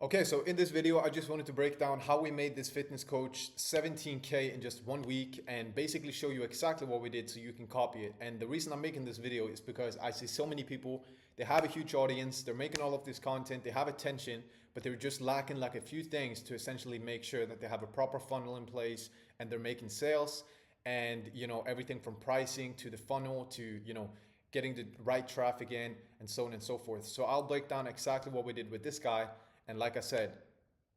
Okay, so in this video, I just wanted to break down how we made this fitness coach 17K in just 1 week and basically show you exactly what we did so you can copy it. And the reason I'm making this video is because I see so many people, they have a huge audience, they're making all of this content, they have attention, but they're just lacking like a few things to essentially make sure that they have a proper funnel in place and they're making sales and everything from pricing to the funnel to getting the right traffic in and so on and so forth. So I'll break down exactly what we did with this guy. And like I said,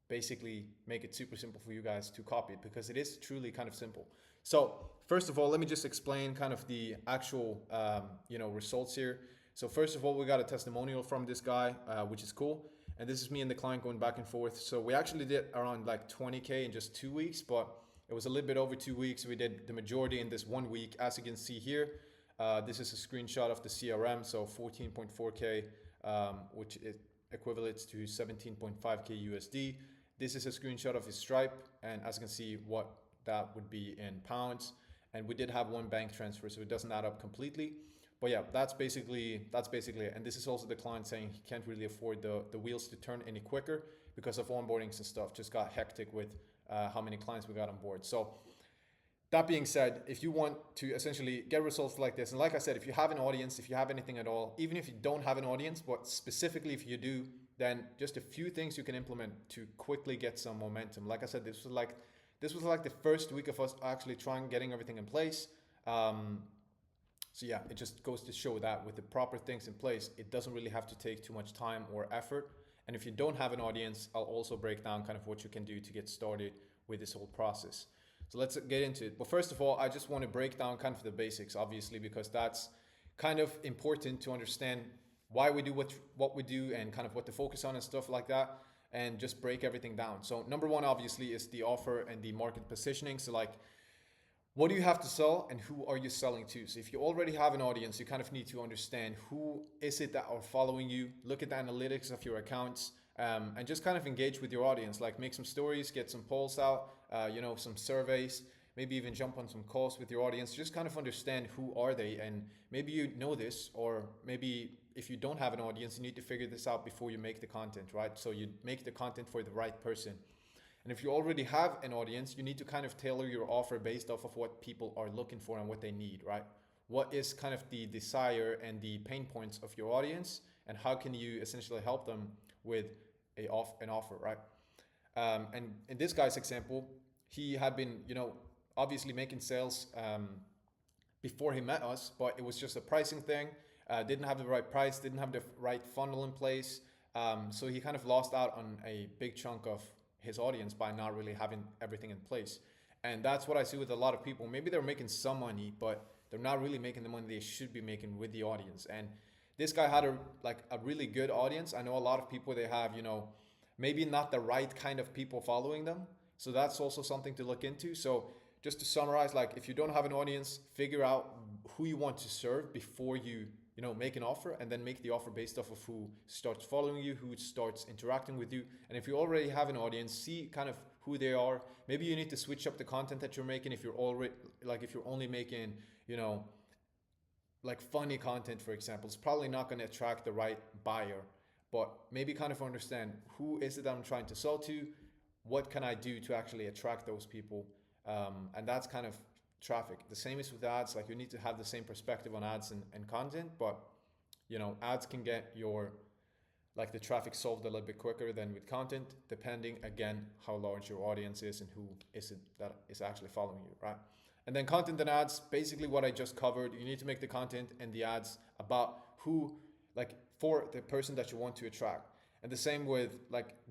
basically make it super simple for you guys to copy it because it is truly kind of simple. So first of all, let me just explain kind of the actual results here. So first of all, we got a testimonial from this guy, which is cool. And this is me and the client going back and forth. So we actually did around like 20K in just 2 weeks, but it was a little bit over 2 weeks. We did the majority in this 1 week, as you can see here. This is a screenshot of the CRM, so 14.4K, which is equivalent to 17.5K USD. This is a screenshot of his Stripe, and as you can see, what that would be in pounds. And we did have one bank transfer, so it doesn't add up completely. But yeah, that's basically it. And this is also the client saying he can't really afford the wheels to turn any quicker because of onboardings and stuff. Just got hectic with how many clients we got on board. So that being said, if you want to essentially get results like this, and like I said, if you have an audience, if you have anything at all, even if you don't have an audience, but specifically if you do, then just a few things you can implement to quickly get some momentum. Like I said, this was like the first week of us actually trying getting everything in place. So yeah, it just goes to show that with the proper things in place, it doesn't really have to take too much time or effort. And if you don't have an audience, I'll also break down kind of what you can do to get started with this whole process. So let's get into it. But first of all, I just want to break down kind of the basics, obviously, because that's kind of important to understand why we do what we do and kind of what to focus on and stuff like that, and just break everything down. So number one, obviously, is the offer and the market positioning. So like, what do you have to sell and who are you selling to? So if you already have an audience, you kind of need to understand who is it that are following you, look at the analytics of your accounts, and just kind of engage with your audience, like make some stories, get some polls out, some surveys, maybe even jump on some calls with your audience, just kind of understand who are they. And maybe you know this, or maybe if you don't have an audience, you need to figure this out before you make the content, right? So you make the content for the right person. And if you already have an audience, you need to kind of tailor your offer based off of what people are looking for and what they need, right? What is kind of the desire and the pain points of your audience, and how can you essentially help them with an offer, right? And in this guy's example, he had been, obviously making sales before he met us, but it was just a pricing thing. Didn't have the right price, didn't have the right funnel in place. So he kind of lost out on a big chunk of his audience by not really having everything in place. And that's what I see with a lot of people. Maybe they're making some money, but they're not really making the money they should be making with the audience. And this guy had a really good audience. I know a lot of people, they have, maybe not the right kind of people following them. So that's also something to look into. So just to summarize, like if you don't have an audience, figure out who you want to serve before you make an offer, and then make the offer based off of who starts following you, who starts interacting with you. And if you already have an audience, see kind of who they are. Maybe you need to switch up the content that you're making. If you're already if you're only making like funny content, for example, it's probably not going to attract the right buyer. But maybe kind of understand, who is it that I'm trying to sell to, what can I do to actually attract those people. And that's kind of traffic. The same is with ads. Like, you need to have the same perspective on ads and content, but ads can get your the traffic solved a little bit quicker than with content, depending again how large your audience is and who is it that is actually following you, right? And then content and ads, basically what I just covered. You need to make the content and the ads about who, for the person that you want to attract. And the same with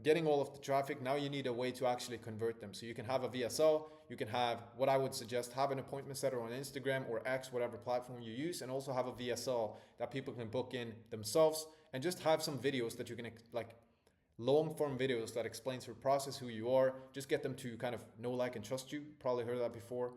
getting all of the traffic. Now you need a way to actually convert them. So you can have a VSL, you can have, what I would suggest, have an appointment setter on Instagram or X, whatever platform you use, and also have a VSL that people can book in themselves, and just have some videos that you can long form videos that explains your process, who you are. Just get them to kind of know, like, and trust you. Probably heard that before.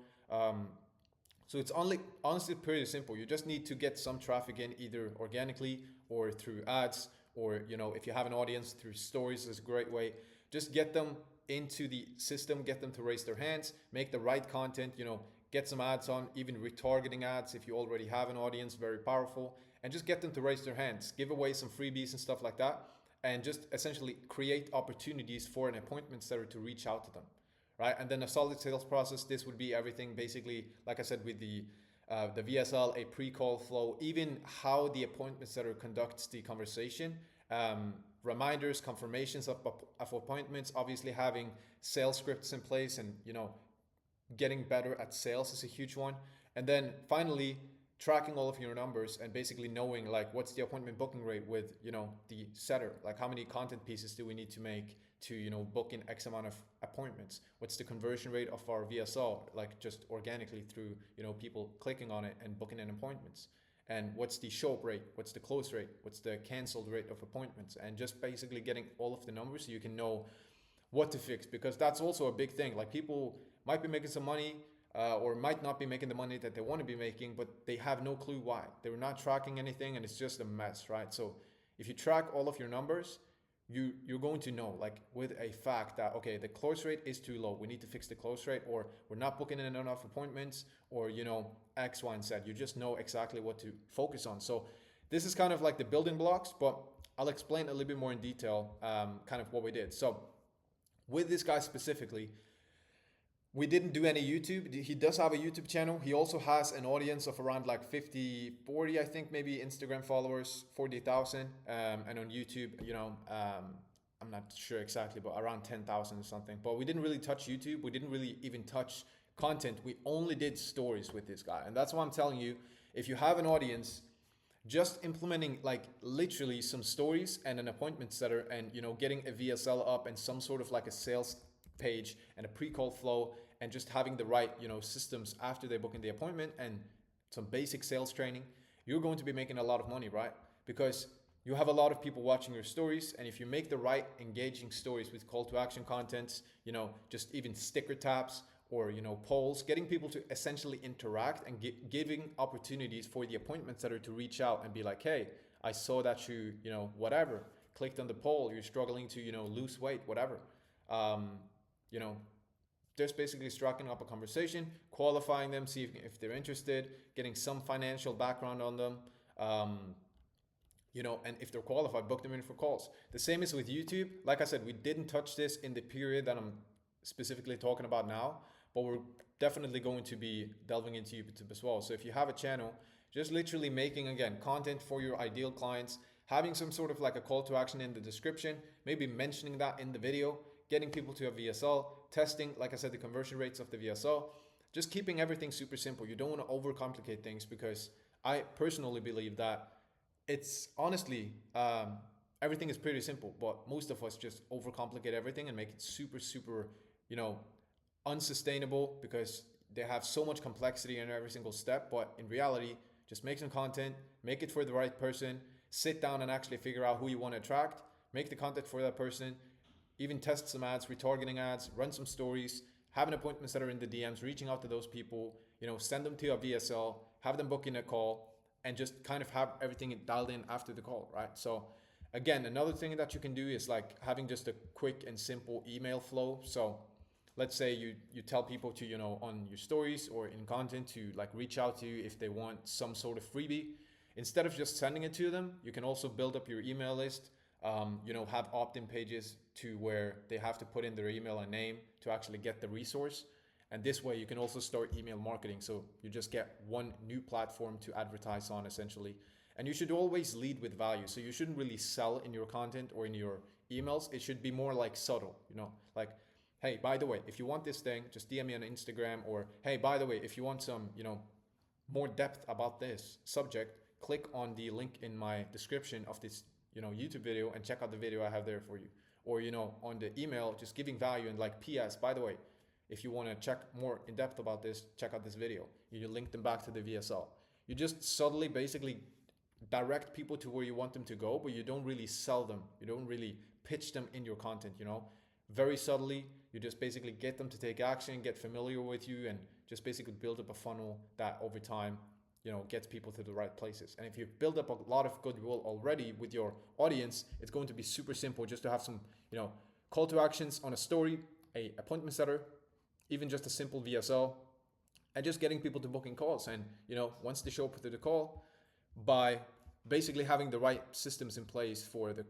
So it's honestly pretty simple. You just need to get some traffic in, either organically or through ads, or if you have an audience, through stories is a great way. Just get them into the system, get them to raise their hands, make the right content, get some ads on, even retargeting ads if you already have an audience, very powerful, and just get them to raise their hands. Give away some freebies and stuff like that, and just essentially create opportunities for an appointment setter to reach out to them, right? And then a solid sales process. This would be everything basically, like I said, with the VSL, a pre-call flow, even how the appointment setter conducts the conversation, reminders, confirmations of appointments, obviously having sales scripts in place, and getting better at sales is a huge one. And then finally, tracking all of your numbers and basically knowing like what's the appointment booking rate with the setter, like how many content pieces do we need to make to book in X amount of appointments, what's the conversion rate of our VSL, like just organically through people clicking on it and booking in appointments, and what's the show up rate, what's the close rate, what's the canceled rate of appointments, and just basically getting all of the numbers so you can know what to fix, because that's also a big thing. Like people might be making some money, or might not be making the money that they want to be making, but they have no clue why. They're not tracking anything, and it's just a mess, right? So if you track all of your numbers, you're going to know, like with a fact, that okay, the close rate is too low, we need to fix the close rate, or we're not booking in enough appointments, or X, Y, and Z. You just know exactly what to focus on. So this is kind of like the building blocks, but I'll explain a little bit more in detail, kind of what we did. So with this guy specifically, we didn't do any YouTube. He does have a YouTube channel. He also has an audience of around like 40, I think, maybe Instagram followers, 40,000. And on YouTube, I'm not sure exactly, but around 10,000 or something. But we didn't really touch YouTube. We didn't really even touch content. We only did stories with this guy. And that's why I'm telling you, if you have an audience, just implementing like literally some stories and an appointment setter, and getting a VSL up and some sort of like a sales page and a pre-call flow, and just having the right systems after they book in the appointment, and some basic sales training, you're going to be making a lot of money, right? Because you have a lot of people watching your stories, and if you make the right engaging stories with call to action contents, just even sticker taps, or polls, getting people to essentially interact, and giving opportunities for the appointment setter to reach out and be like, hey, I saw that you whatever, clicked on the poll, you're struggling to lose weight, whatever. Just basically striking up a conversation, qualifying them, see if they're interested, getting some financial background on them, and if they're qualified, book them in for calls. The same is with YouTube. Like I said, we didn't touch this in the period that I'm specifically talking about now, but we're definitely going to be delving into YouTube as well. So if you have a channel, just literally making, again, content for your ideal clients, having some sort of like a call to action in the description, maybe mentioning that in the video, getting people to a VSL, testing, like I said, the conversion rates of the VSL, just keeping everything super simple. You don't want to overcomplicate things, because I personally believe that it's honestly, everything is pretty simple, but most of us just overcomplicate everything and make it super, super, unsustainable, because they have so much complexity in every single step. But in reality, just make some content, make it for the right person, sit down and actually figure out who you want to attract, make the content for that person, even test some ads, retargeting ads, run some stories, have an appointment setter in the DMs, reaching out to those people, send them to a VSL, have them book in a call, and just kind of have everything dialed in after the call, right? So again, another thing that you can do is like having just a quick and simple email flow. So let's say you tell people to, on your stories or in content, to like reach out to you if they want some sort of freebie. Instead of just sending it to them, you can also build up your email list, have opt-in pages to where they have to put in their email and name to actually get the resource. And this way you can also start email marketing. So you just get one new platform to advertise on, essentially. And you should always lead with value. So you shouldn't really sell in your content or in your emails. It should be more like subtle, like, hey, by the way, if you want this thing, just DM me on Instagram. Or, hey, by the way, if you want some, more depth about this subject, click on the link in my description of this, YouTube video, and check out the video I have there for you. Or, on the email, just giving value, and like, PS, by the way, if you want to check more in depth about this, check out this video. You link them back to the VSL. You just subtly basically direct people to where you want them to go, but you don't really sell them. You don't really pitch them in your content, Very subtly, you just basically get them to take action, get familiar with you, and just basically build up a funnel that over time, gets people to the right places. And if you build up a lot of goodwill already with your audience, it's going to be super simple just to have some, call to actions on a story, a appointment setter, even just a simple VSL, and just getting people to booking calls. And, once they show up to the call, by basically having the right systems in place for the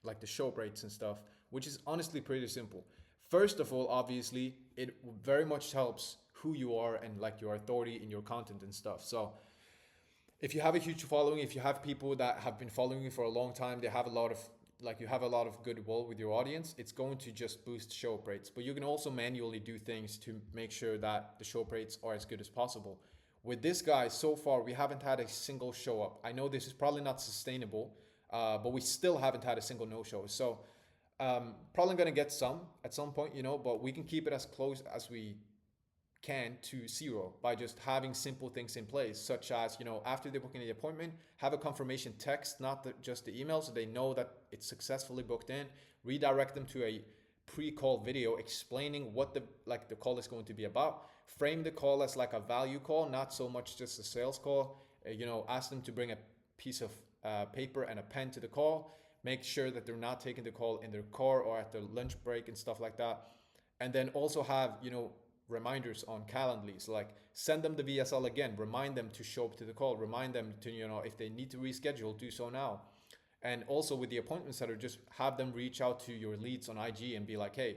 like the show rates and stuff, which is honestly pretty simple. First of all, obviously, it very much helps who you are and like your authority in your content and stuff. So if you have a huge following, if you have people that have been following you for a long time, they have a lot of like you have a lot of goodwill with your audience, it's going to just boost show up rates. But you can also manually do things to make sure that the show up rates are as good as possible. With this guy, so far, we haven't had a single show up. I know this is probably not sustainable, but we still haven't had a single no show. So probably going to get some at some point, you know, but we can keep it as close as we can to zero by just having simple things in place, such as, you know, after they book in the appointment, have a confirmation text, not just the email, so they know that it's successfully booked in. Redirect them to a pre-call video explaining what the call is going to be about. Frame the call as like a value call, not so much just a sales call. You know, ask them to bring a piece of paper and a pen to the call. Make sure that they're not taking the call in their car or at their lunch break and stuff like that. And then also have, you know, reminders on Calendly. Like send them the VSL again, remind them to show up to the call, remind them to, you know, if they need to reschedule, do so now. And also with the appointment setter, just have them reach out to your leads on IG and be like, hey,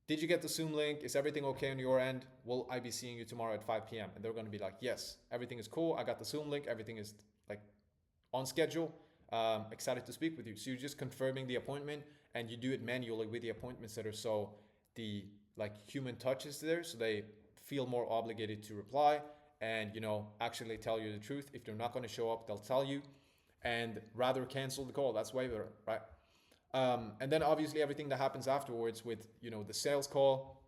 did you get the Zoom link? Is everything okay on your end? Will I be seeing you tomorrow at 5 p.m.? And they're going to be like, yes, everything is cool. I got the Zoom link. Everything is like on schedule. Excited to speak with you. So you're just confirming the appointment, and you do it manually with the appointment setter. So the like human touch is there, so they feel more obligated to reply and, you know, actually tell you the truth. If they're not going to show up, they'll tell you, and rather cancel the call. That's way better, right? And then obviously everything that happens afterwards with, you know, the sales call,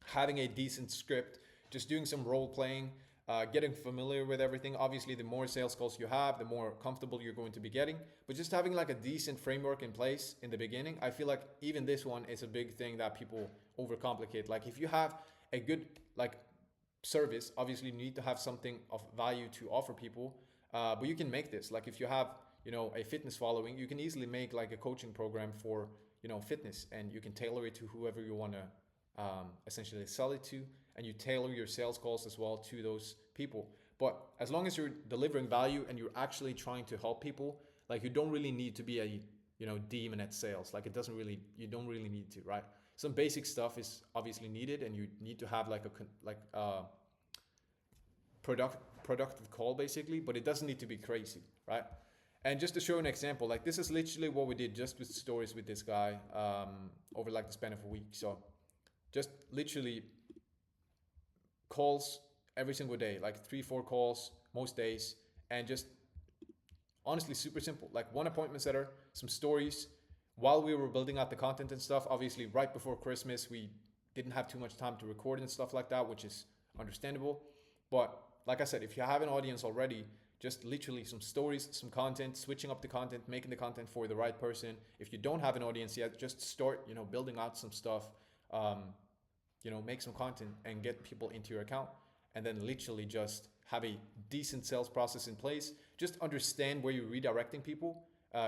having a decent script, just doing some role playing, getting familiar with everything. Obviously, the more sales calls you have, the more comfortable you're going to be getting. But just having like a decent framework in place in the beginning, I feel like even this one is a big thing that people overcomplicate. Like if you have a good like service, obviously you need to have something of value to offer people. But you can make this like if you have, you know, a fitness following, you can easily make like a coaching program for, you know, fitness, and you can tailor it to whoever you want to essentially sell it to, and you tailor your sales calls as well to those people. But as long as you're delivering value and you're actually trying to help people, like you don't really need to be a, you know, demon at sales. Like you don't really need to, right? Some basic stuff is obviously needed, and you need to have like a productive call basically, but it doesn't need to be crazy, right? And just to show an example, like this is literally what we did just with stories with this guy over like the span of a week. So just literally calls every single day, like 3-4 calls most days, and just honestly super simple, like one appointment setter, some stories. While we were building out the content and stuff, obviously right before Christmas, we didn't have too much time to record and stuff like that, which is understandable. But like I said, if you have an audience already, just literally some stories, some content, switching up the content, making the content for the right person. If you don't have an audience yet, just start, you know, building out some stuff, you know, make some content and get people into your account, and then literally just have a decent sales process in place. Just understand where you're redirecting people,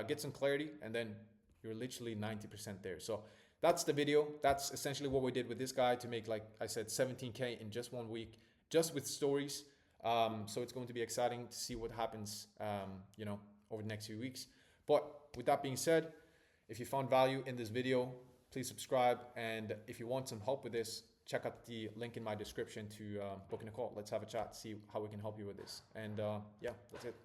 get some clarity, and then you're literally 90% there. So that's the video. That's essentially what we did with this guy to make, like I said, 17K in just 1 week, just with stories. So it's going to be exciting to see what happens, you know, over the next few weeks. But with that being said, if you found value in this video, please subscribe. And if you want some help with this, check out the link in my description to book in a call. Let's have a chat, see how we can help you with this. And yeah, that's it.